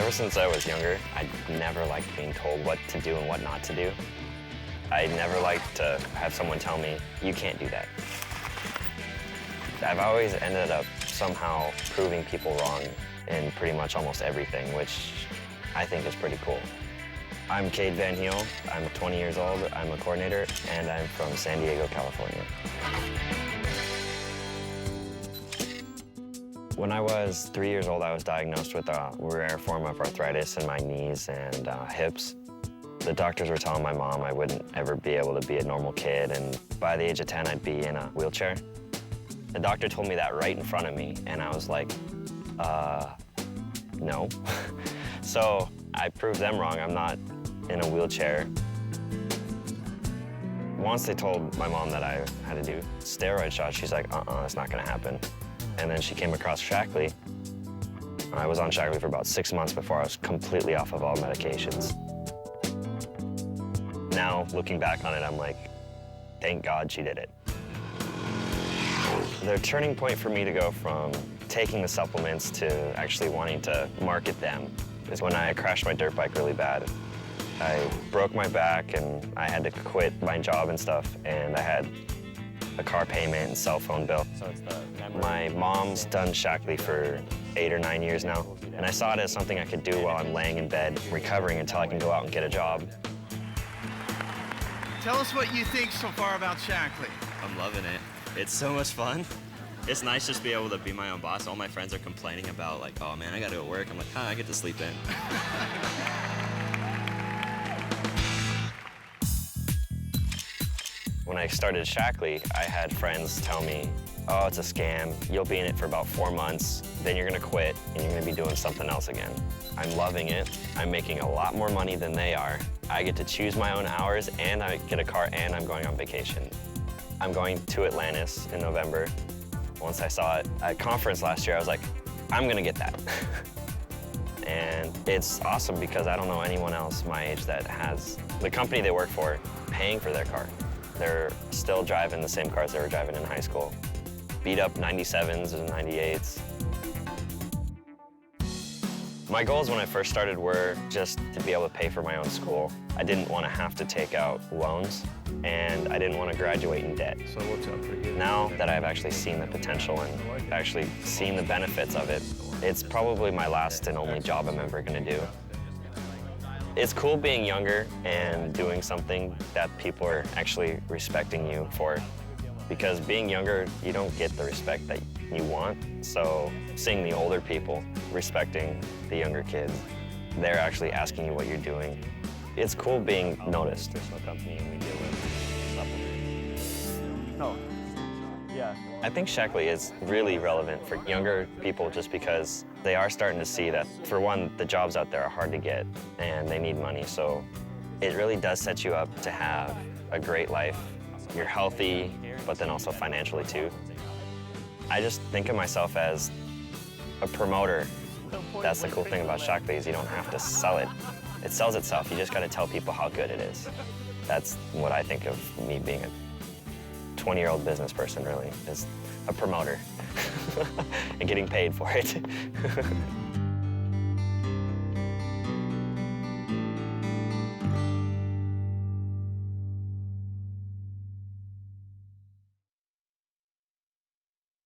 Ever since I was younger, I never liked being told what to do and what not to do. I never liked to have someone tell me, you can't do that. I've always ended up somehow proving people wrong in pretty much almost everything, which I think is pretty cool. I'm CADE VanHeel. I'm 20 years old. I'm a coordinator, and I'm from San Diego, California. When I was 3 years old, I was diagnosed with a rare form of arthritis in my knees and hips. The doctors were telling my mom I wouldn't ever be able to be a normal kid, and by the age of 10, I'd be in a wheelchair. The doctor told me that right in front of me, and I was like, no. So I proved them wrong. I'm not in a wheelchair. Once they told my mom that I had to do steroid shots, she's like, it's not gonna happen. And then she came across Shackley. I was on Shackley for about 6 months before I was completely off of all medications. Now, looking back on it, I'm like, thank God she did it. The turning point for me to go from taking the supplements to actually wanting to market them is when I crashed my dirt bike really bad. I broke my back and I had to quit my job and stuff, and I had a car payment and cell phone bill. So it's my mom's done Shackley for 8 or 9 years now, and I saw it as something I could do while I'm laying in bed, recovering until I can go out and get a job. Tell us what you think so far about Shackley. I'm loving it. It's so much fun. It's nice just to be able to be my own boss. All my friends are complaining about, like, oh man, I gotta go to work. I'm like, I get to sleep in. When I started Shackley, I had friends tell me, oh, it's a scam. You'll be in it for about 4 months, then you're gonna quit, and you're gonna be doing something else again. I'm loving it. I'm making a lot more money than they are. I get to choose my own hours, and I get a car, and I'm going on vacation. I'm going to Atlantis in November. Once I saw it at a conference last year, I was like, I'm gonna get that. And it's awesome because I don't know anyone else my age that has the company they work for paying for their car. They're still driving the same cars they were driving in high school. Beat up 97s and 98s. My goals when I first started were just to be able to pay for my own school. I didn't want to have to take out loans, and I didn't want to graduate in debt. So what's up for you? Now that I've actually seen the potential and actually seen the benefits of it, it's probably my last and only job I'm ever going to do. It's cool being younger and doing something that people are actually respecting you for. Because being younger, you don't get the respect that you want. So seeing the older people respecting the younger kids, they're actually asking you what you're doing. It's cool being noticed. There's no company and we deal with supplements. No. Yeah. I think Shackley is really relevant for younger people just because they are starting to see that, for one, the jobs out there are hard to get and they need money. So it really does set you up to have a great life. You're healthy, but then also financially too. I just think of myself as a promoter. That's the cool thing about Shackley is you don't have to sell it. It sells itself. You just got to tell people how good it is. That's what I think of me being a 20-year-old business person, really, is a promoter and getting paid for it.